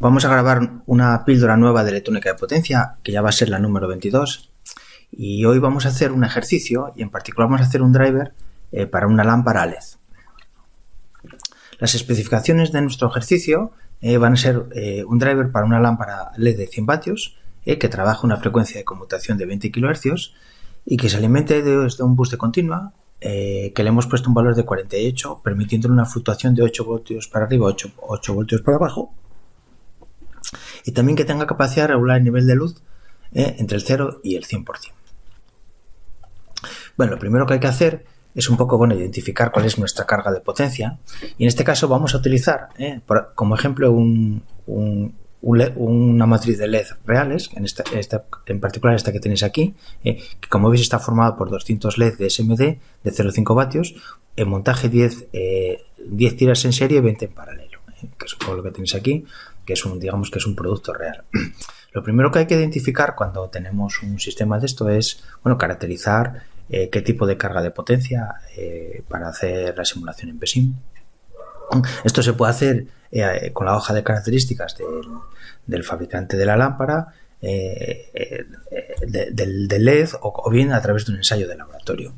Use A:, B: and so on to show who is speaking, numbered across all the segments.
A: Vamos a grabar una píldora nueva de electrónica de potencia, que ya va a ser la número 22. Y hoy vamos a hacer un ejercicio, y en particular vamos a hacer un driver para una lámpara LED. Las especificaciones de nuestro ejercicio van a ser un driver para una lámpara LED de 100 vatios, que trabaja una frecuencia de conmutación de 20 kHz y que se alimente desde un bus de continua, que le hemos puesto un valor de 48, permitiendo una fluctuación de 8 voltios para arriba, 8 voltios para abajo, y también que tenga capacidad de regular el nivel de luz entre el 0 y el 100%. Bueno, lo primero que hay que hacer es un poco, identificar cuál es nuestra carga de potencia, y en este caso vamos a utilizar como ejemplo una matriz de LED reales, en particular esta que tenéis aquí, que como veis está formada por 200 LED de SMD de 0,5 vatios, en montaje 10 tiras en serie y 20 en paralelo, que es un poco lo que tenéis aquí, que es digamos que es un producto real. Lo primero que hay que identificar cuando tenemos un sistema de esto es, caracterizar qué tipo de carga de potencia para hacer la simulación en PSIM. Esto se puede hacer con la hoja de características del fabricante de la lámpara, del LED, o bien a través de un ensayo de laboratorio.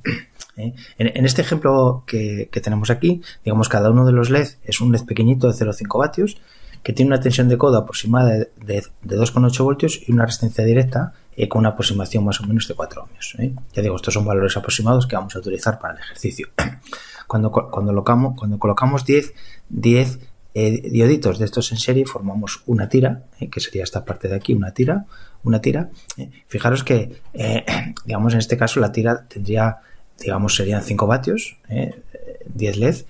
A: En este ejemplo que tenemos aquí, digamos, cada uno de los LED es un LED pequeñito de 0,5 vatios que tiene una tensión de codo aproximada de 2,8 voltios y una resistencia directa con una aproximación más o menos de 4 ohmios. Ya digo, estos son valores aproximados que vamos a utilizar para el ejercicio. Cuando colocamos 10 dioditos de estos en serie, formamos una tira, que sería esta parte de aquí, una tira. Fijaros que, digamos, en este caso la tira tendría, digamos, serían 5 vatios, 10 LED.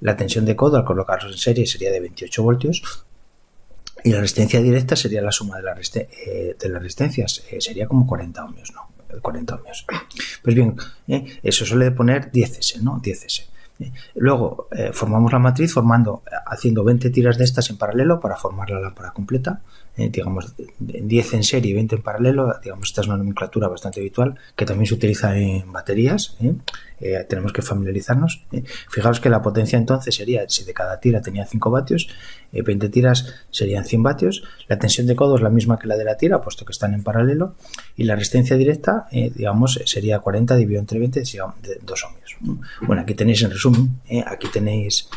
A: La tensión de codo al colocarlos en serie sería de 28 voltios y la resistencia directa sería la suma de las resistencias, sería como 40 ohmios, ¿no? 40 ohmios. Pues bien, eso suele poner 10S, ¿no? 10S. Luego formamos la matriz haciendo 20 tiras de estas en paralelo para formar la lámpara completa, digamos 10 en serie y 20 en paralelo. Digamos, esta es una nomenclatura bastante habitual que también se utiliza en baterías. Tenemos que familiarizarnos. Fijaos que la potencia entonces sería, si de cada tira tenía 5 vatios, 20 tiras serían 100 vatios. La tensión de codo es la misma que la de la tira, puesto que están en paralelo, y la resistencia directa, digamos, sería 40 dividido entre 20, de 2 ohmios. Bueno, aquí tenéis en resumen, aquí tenéis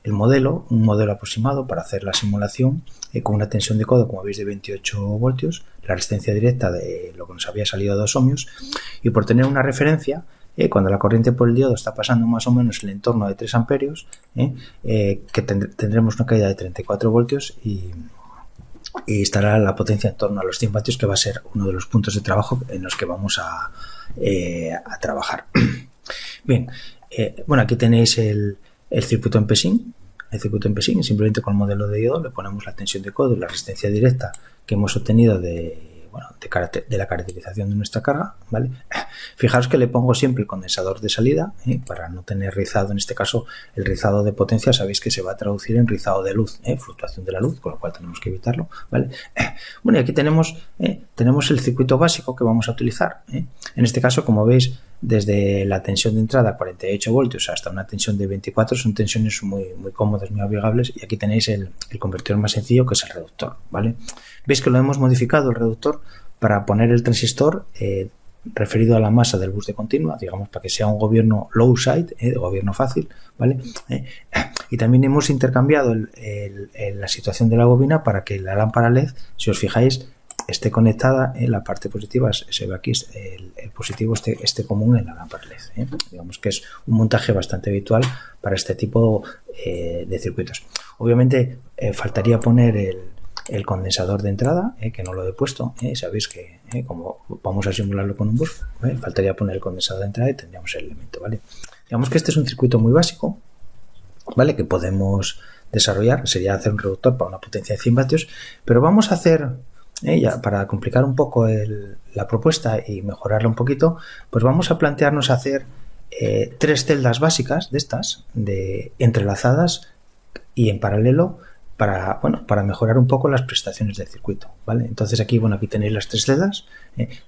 A: un modelo aproximado para hacer la simulación con una tensión de codo, como veis, de 28 voltios, la resistencia directa de lo que nos había salido a 2 ohmios, y por tener una referencia, cuando la corriente por el diodo está pasando más o menos en el entorno de 3 amperios, que tendremos una caída de 34 voltios y estará la potencia en torno a los 100 vatios, que va a ser uno de los puntos de trabajo en los que vamos a trabajar. Bien, aquí tenéis el circuito en PSIM. El circuito en PSIM, simplemente con el modelo de diodo le ponemos la tensión de codo y la resistencia directa que hemos obtenido de la caracterización de nuestra carga, ¿vale? Fijaros que le pongo siempre el condensador de salida, para no tener rizado. En este caso, el rizado de potencia sabéis que se va a traducir en rizado de luz, fluctuación de la luz, con lo cual tenemos que evitarlo, ¿vale? Y aquí tenemos el circuito básico que vamos a utilizar. En este caso, como veis, desde la tensión de entrada 48 voltios hasta una tensión de 24 son tensiones muy, muy cómodas, muy navegables, y aquí tenéis el convertidor más sencillo, que es el reductor, ¿vale? Veis que lo hemos modificado el reductor para poner el transistor referido a la masa del bus de continua, digamos, para que sea un gobierno low side, de gobierno fácil, ¿vale? Y también hemos intercambiado la situación de la bobina para que la lámpara LED, si os fijáis, esté conectada en la parte positiva. Se ve aquí el positivo esté común en la lámpara LED. Digamos que es un montaje bastante habitual para este tipo de circuitos. Obviamente faltaría poner el condensador de entrada, que no lo he puesto. Sabéis que como vamos a simularlo con un bus, faltaría poner el condensador de entrada y tendríamos el elemento, ¿vale? Digamos que este es un circuito muy básico, ¿vale?, que podemos desarrollar. Sería hacer un reductor para una potencia de 100 vatios, pero vamos a hacer, ya para complicar un poco la propuesta y mejorarla un poquito, pues vamos a plantearnos hacer 3 celdas básicas de estas, entrelazadas y en paralelo, para mejorar un poco las prestaciones del circuito, ¿vale? Entonces aquí tenéis las tres celdas,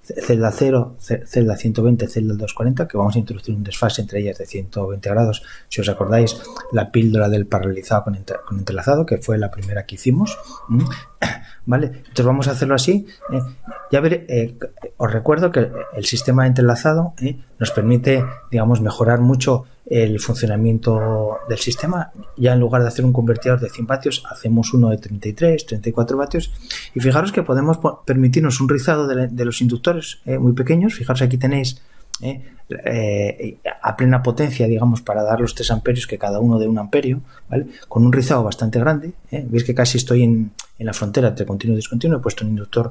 A: celda 0, celda 120, celda 240, que vamos a introducir un desfase entre ellas de 120 grados. Si os acordáis, la píldora del paralelizado con entrelazado, que fue la primera que hicimos, ¿vale? Entonces vamos a hacerlo así. Ya veré, os recuerdo que el sistema de entrelazado nos permite, mejorar mucho el funcionamiento del sistema. Ya en lugar de hacer un convertidor de 100 vatios, hacemos uno de 33, 34 vatios. Y fijaros que podemos permitirnos un rizado de los inductores muy pequeños. Fijaros, aquí tenéis a plena potencia, para dar los 3 amperios, que cada uno de 1 amperio, ¿vale? Con un rizado bastante grande. Veis que casi estoy en la frontera entre continuo y discontinuo. He puesto un inductor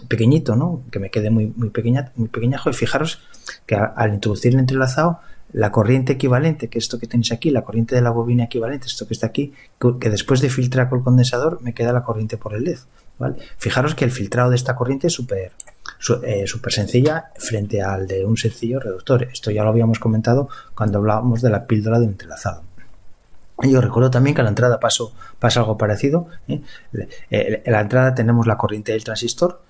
A: pequeñito, ¿no? Que me quede muy pequeñajo. Y fijaros que al introducir el entrelazado, la corriente equivalente, que es esto que tenéis aquí, la corriente de la bobina equivalente, esto que está aquí, que después de filtrar con el condensador me queda la corriente por el LED, ¿vale? Fijaros que el filtrado de esta corriente es súper sencilla frente al de un sencillo reductor. Esto ya lo habíamos comentado cuando hablábamos de la píldora de entrelazado. Y os recuerdo también que a la entrada pasa algo parecido. En la entrada tenemos la corriente del transistor,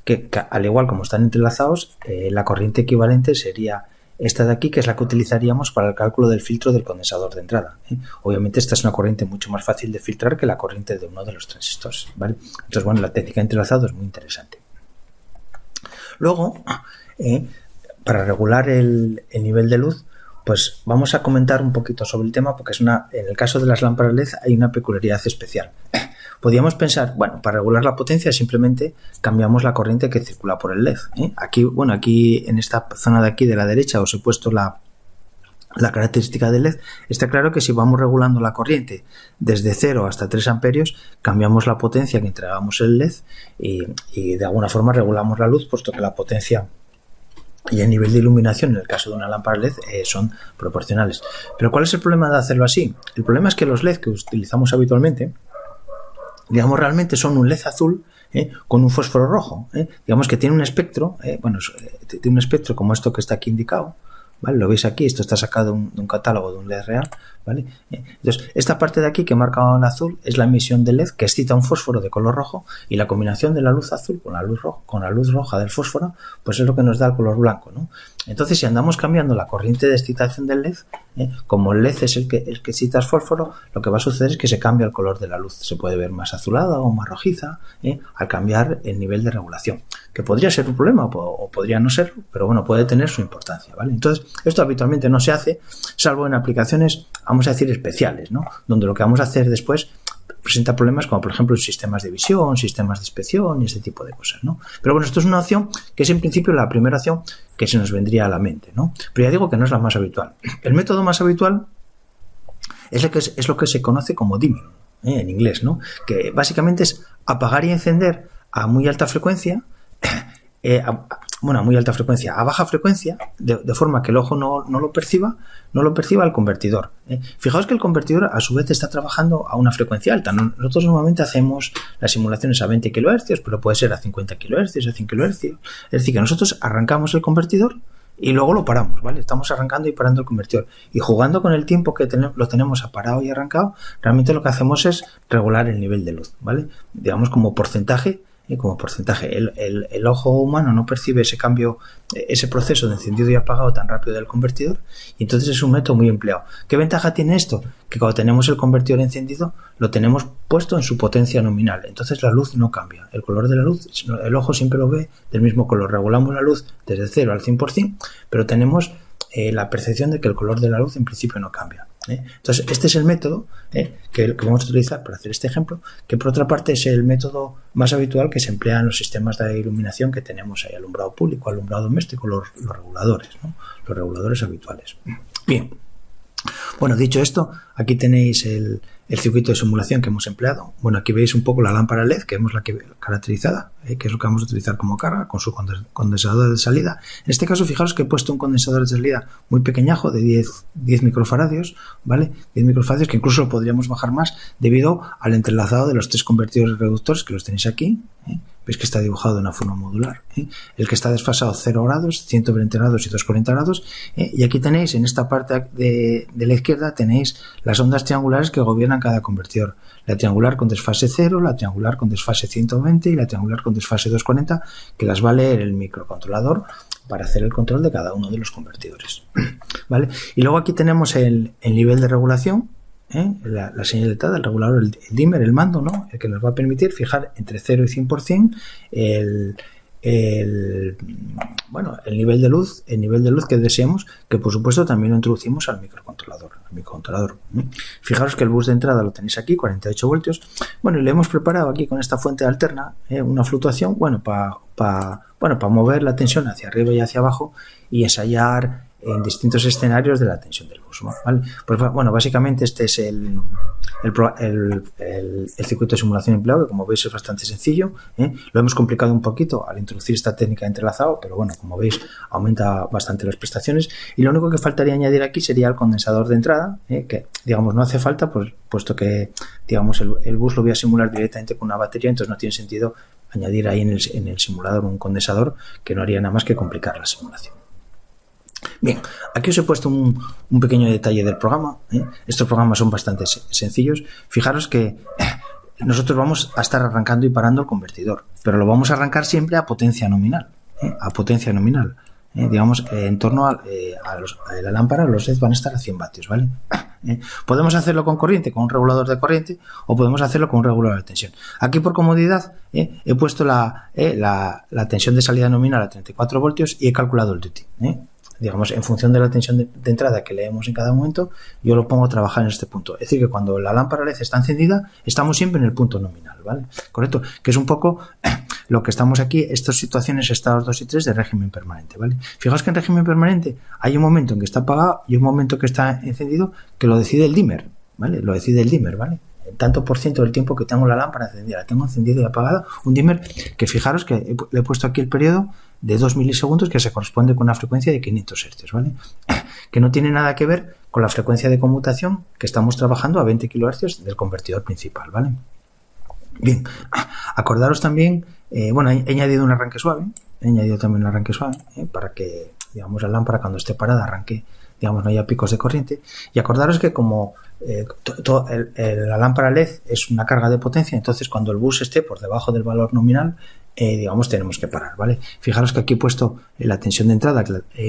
A: que al igual como están entrelazados, la corriente equivalente sería esta de aquí, que es la que utilizaríamos para el cálculo del filtro del condensador de entrada. Obviamente esta es una corriente mucho más fácil de filtrar que la corriente de uno de los transistores, ¿vale? Entonces, la técnica de entrelazado es muy interesante. Luego, para regular el nivel de luz, pues vamos a comentar un poquito sobre el tema, porque en el caso de las lámparas LED hay una peculiaridad especial. Podríamos pensar, para regular la potencia simplemente cambiamos la corriente que circula por el LED. Aquí en esta zona de aquí de la derecha os he puesto la característica del LED. Está claro que si vamos regulando la corriente desde 0 hasta 3 amperios, cambiamos la potencia que entregamos el LED y de alguna forma regulamos la luz, puesto que la potencia y el nivel de iluminación en el caso de una lámpara LED son proporcionales. Pero ¿cuál es el problema de hacerlo así? El problema es que los LED que utilizamos habitualmente, realmente son un LED azul con un fósforo rojo. Digamos que tiene un espectro, tiene un espectro como esto que está aquí indicado, ¿vale? Lo veis aquí, esto está sacado de un catálogo de un LED real, ¿vale? Entonces, esta parte de aquí que he marcado en azul es la emisión de LED que excita un fósforo de color rojo, y la combinación de la luz azul con la luz roja del fósforo, pues es lo que nos da el color blanco, ¿no? Entonces, si andamos cambiando la corriente de excitación del LED, como el LED es el que excita el fósforo, lo que va a suceder es que se cambia el color de la luz. Se puede ver más azulada o más rojiza al cambiar el nivel de regulación, que podría ser un problema o podría no serlo, pero puede tener su importancia, ¿vale? Entonces, esto habitualmente no se hace, salvo en aplicaciones, vamos a decir, especiales, ¿no? Donde lo que vamos a hacer después presenta problemas como, por ejemplo, sistemas de visión, sistemas de inspección y ese tipo de cosas, ¿no? Pero esto es una opción que es en principio la primera opción que se nos vendría a la mente, ¿no? Pero ya digo que no es la más habitual. El método más habitual es lo que se conoce como dimming, en inglés, ¿no? Que básicamente es apagar y encender a muy alta frecuencia, a muy alta frecuencia, a baja frecuencia, de forma que el ojo no lo perciba el convertidor. Fijaos que el convertidor a su vez está trabajando a una frecuencia alta. Nosotros normalmente hacemos las simulaciones a 20 kHz, pero puede ser a 50 kHz, a 100 kHz. Es decir, que nosotros arrancamos el convertidor y luego lo paramos, ¿vale? Estamos arrancando y parando el convertidor. Y jugando con el tiempo que lo tenemos parado y arrancado, realmente lo que hacemos es regular el nivel de luz, ¿vale? Digamos como porcentaje. El ojo humano no percibe ese cambio, ese proceso de encendido y apagado tan rápido del convertidor, y entonces es un método muy empleado. ¿Qué ventaja tiene esto? Que cuando tenemos el convertidor encendido lo tenemos puesto en su potencia nominal, entonces la luz no cambia, el color de la luz, el ojo siempre lo ve del mismo color. Regulamos la luz desde 0 al 100%, pero tenemos la percepción de que el color de la luz en principio no cambia. Entonces, este es el método que vamos a utilizar para hacer este ejemplo, que por otra parte es el método más habitual que se emplea en los sistemas de iluminación que tenemos ahí, alumbrado público, alumbrado doméstico, los reguladores, ¿no? Los reguladores habituales. Bien, dicho esto, aquí tenéis el circuito de simulación que hemos empleado. Aquí veis un poco la lámpara LED, que vemos la que caracterizada, que es lo que vamos a utilizar como carga, con su condensador de salida. En este caso, fijaros que he puesto un condensador de salida muy pequeñajo, de 10 microfaradios, ¿vale? 10 microfaradios, que incluso lo podríamos bajar más debido al entrelazado de los 3 convertidores reductores que los tenéis aquí, Veis que está dibujado de una forma modular. El que está desfasado 0 grados, 120 grados y 240 grados. Y aquí tenéis, en esta parte de la izquierda, tenéis las ondas triangulares que gobiernan cada convertidor. La triangular con desfase 0, la triangular con desfase 120 y la triangular con desfase 240, que las va a leer el microcontrolador para hacer el control de cada uno de los convertidores. ¿Vale? Y luego aquí tenemos el nivel de regulación, la señal de entrada, el regulador, el dimmer, el mando, ¿no? El que nos va a permitir fijar entre 0 y 100% el nivel de luz que deseemos, que por supuesto también lo introducimos al microcontrolador. Fijaros que el bus de entrada lo tenéis aquí, 48 voltios. Bueno, y le hemos preparado aquí con esta fuente alterna una fluctuación, para mover la tensión hacia arriba y hacia abajo y ensayar en distintos escenarios de la tensión del bus, ¿vale? Pues bueno, básicamente este es el circuito de simulación empleado, que como veis es bastante sencillo. Lo hemos complicado un poquito al introducir esta técnica de entrelazado, pero bueno, como veis aumenta bastante las prestaciones, y lo único que faltaría añadir aquí sería el condensador de entrada, que digamos no hace falta, pues, puesto que digamos el bus lo voy a simular directamente con una batería, entonces no tiene sentido añadir ahí en el simulador un condensador, que no haría nada más que complicar la simulación. Bien, aquí os he puesto un pequeño detalle del programa. Estos programas son bastante sencillos. Fijaros que nosotros vamos a estar arrancando y parando el convertidor, pero lo vamos a arrancar siempre a potencia nominal. Digamos, en torno a la lámpara, los LEDs van a estar a 100 vatios, ¿vale? Podemos hacerlo con corriente, con un regulador de corriente, o podemos hacerlo con un regulador de tensión. Aquí, por comodidad, he puesto la tensión de salida nominal a 34 voltios y he calculado el duty. Digamos, en función de la tensión de entrada que leemos en cada momento, yo lo pongo a trabajar en este punto. Es decir, que cuando la lámpara LED está encendida, estamos siempre en el punto nominal, ¿vale? Correcto, que es un poco lo que estamos aquí, estas situaciones, estados 2 y 3 de régimen permanente, ¿vale? Fijaos que en régimen permanente hay un momento en que está apagado y un momento que está encendido, que lo decide el dimmer, ¿vale? Lo decide el dimmer, ¿vale? El tanto por ciento del tiempo que tengo la lámpara encendida, la tengo encendida y apagada, un dimmer que fijaros que le he puesto aquí el periodo de 2 milisegundos, que se corresponde con una frecuencia de 500 Hz, ¿vale? Que no tiene nada que ver con la frecuencia de conmutación que estamos trabajando a 20 kHz del convertidor principal, ¿vale? Bien, acordaros también, he añadido un arranque suave, para que, digamos, la lámpara cuando esté parada arranque, digamos, no haya picos de corriente. Y acordaros que como la lámpara LED es una carga de potencia, entonces cuando el bus esté por debajo del valor nominal, digamos, tenemos que parar, ¿vale? Fijaros que aquí he puesto la tensión de entrada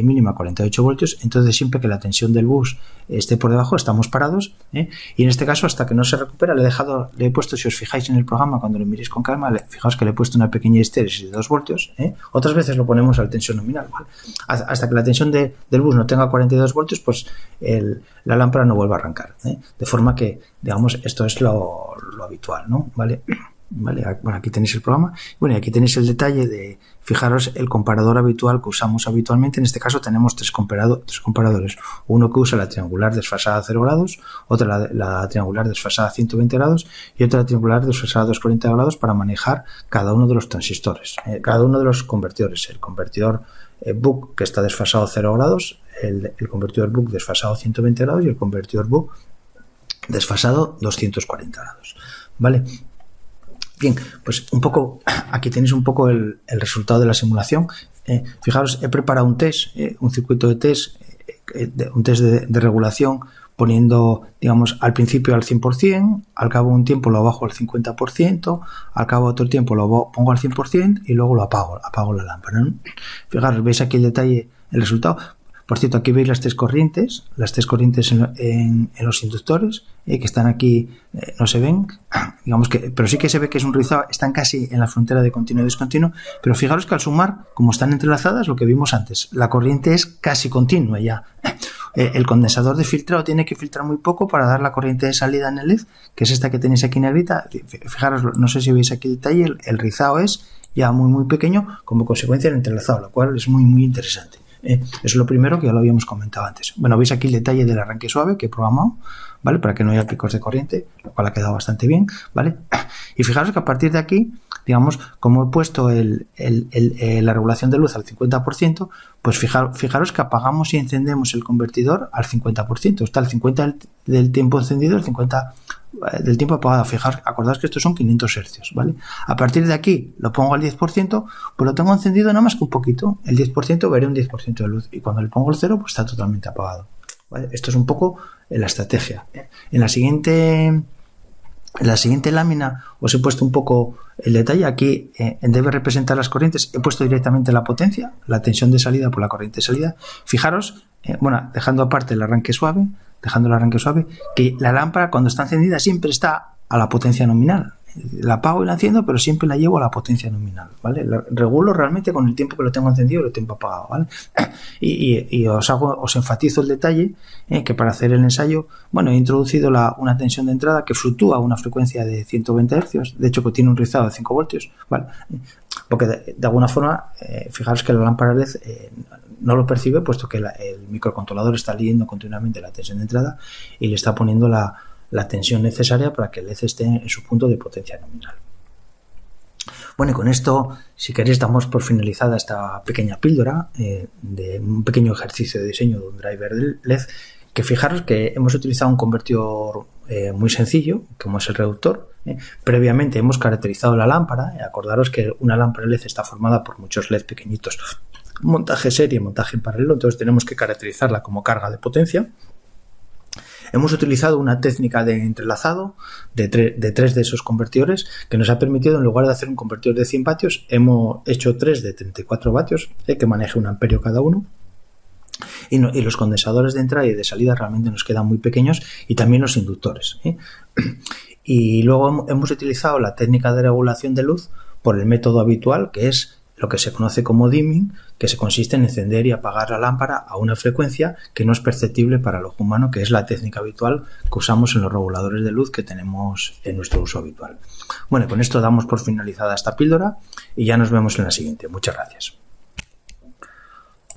A: mínima 48 voltios, entonces siempre que la tensión del bus esté por debajo estamos parados, y en este caso hasta que no se recupera le he puesto, si os fijáis en el programa cuando lo miréis con calma, fijaos que le he puesto una pequeña histéresis de 2 voltios, otras veces lo ponemos a la tensión nominal, ¿vale? Hasta que la tensión del bus no tenga 42 voltios, pues la lámpara no vuelve a arrancar, de forma que, digamos, esto es lo habitual, ¿no? ¿Vale? Bueno, aquí tenéis el programa. Bueno, y aquí tenéis el detalle de, fijaros, el comparador habitual que usamos habitualmente. En este caso tenemos tres comparadores. Uno que usa la triangular desfasada a 0 grados, otra la triangular desfasada a 120 grados y otra la triangular desfasada a 240 grados para manejar cada uno de los transistores, cada uno de los convertidores. El convertidor Buck, que está desfasado a 0 grados, el convertidor Buck desfasado a 120 grados y el convertidor Buck desfasado 240 grados. ¿Vale? Bien, pues aquí tenéis un poco el resultado de la simulación. Fijaros, he preparado un test, un circuito de test, un test de regulación, poniendo, digamos, al principio al 100%, al cabo de un tiempo lo bajo al 50%, al cabo de otro tiempo lo pongo al 100% y luego lo apago la lámpara, ¿no? Fijaros, veis aquí el detalle, el resultado. Por cierto, aquí veis las tres corrientes en los inductores, que están aquí, no se ven, digamos que, pero sí que se ve que es un rizado, están casi en la frontera de continuo y discontinuo, pero fijaros que al sumar, como están entrelazadas, lo que vimos antes, la corriente es casi continua ya. El condensador de filtrado tiene que filtrar muy poco para dar la corriente de salida en el LED, que es esta que tenéis aquí negrita. Fijaros, no sé si veis aquí el detalle, el rizado es ya muy muy pequeño como consecuencia del entrelazado, lo cual es muy muy interesante. Eso es lo primero, que ya lo habíamos comentado antes. Bueno, veis aquí el detalle del arranque suave que he programado, ¿vale? Para que no haya picos de corriente, lo cual ha quedado bastante bien, ¿vale? Y fijaros que a partir de aquí, digamos, como he puesto la regulación de luz al 50%, pues fijaros que apagamos y encendemos el convertidor al 50%. Está el 50% del tiempo encendido, el 50% del tiempo apagado. Acordaos que estos son 500 hercios, ¿vale? A partir de aquí lo pongo al 10%, pues lo tengo encendido nada más que un poquito. El 10% veré un 10% de luz, y cuando le pongo el 0, pues está totalmente apagado, ¿vale? Esto es un poco la estrategia. En la siguiente lámina os he puesto un poco el detalle. Aquí debe representar las corrientes. He puesto directamente la potencia, la tensión de salida por la corriente de salida. Fijaros, dejando aparte el arranque suave, que la lámpara cuando está encendida siempre está a la potencia nominal. La apago y la enciendo, pero siempre la llevo a la potencia nominal, ¿vale? La regulo realmente con el tiempo que lo tengo encendido y el tiempo apagado, ¿vale? Y os enfatizo el detalle, que para hacer el ensayo, he introducido una tensión de entrada que fluctúa a una frecuencia de 120 Hz, de hecho que tiene un rizado de 5 voltios, ¿vale? Porque de alguna forma, fijaros que la lámpara LED no lo percibe, puesto que el microcontrolador está leyendo continuamente la tensión de entrada y le está poniendo la tensión necesaria para que el LED esté en su punto de potencia nominal. Bueno, y con esto, si queréis, damos por finalizada esta pequeña píldora de un pequeño ejercicio de diseño de un driver de LED, que fijaros que hemos utilizado un convertidor muy sencillo, como es el reductor. Previamente hemos caracterizado la lámpara. Acordaros que una lámpara LED está formada por muchos LED pequeñitos, montaje serie, montaje en paralelo, entonces tenemos que caracterizarla como carga de potencia. Hemos utilizado una técnica de entrelazado de tres de esos convertidores, que nos ha permitido, en lugar de hacer un convertidor de 100 vatios, hemos hecho 3 de 34 vatios, que maneje 1 amperio cada uno. Y los condensadores de entrada y de salida realmente nos quedan muy pequeños, y también los inductores. Y luego hemos utilizado la técnica de regulación de luz por el método habitual, que es lo que se conoce como dimming, que se consiste en encender y apagar la lámpara a una frecuencia que no es perceptible para el ojo humano, que es la técnica habitual que usamos en los reguladores de luz que tenemos en nuestro uso habitual. Bueno, con esto damos por finalizada esta píldora y ya nos vemos en la siguiente. Muchas gracias.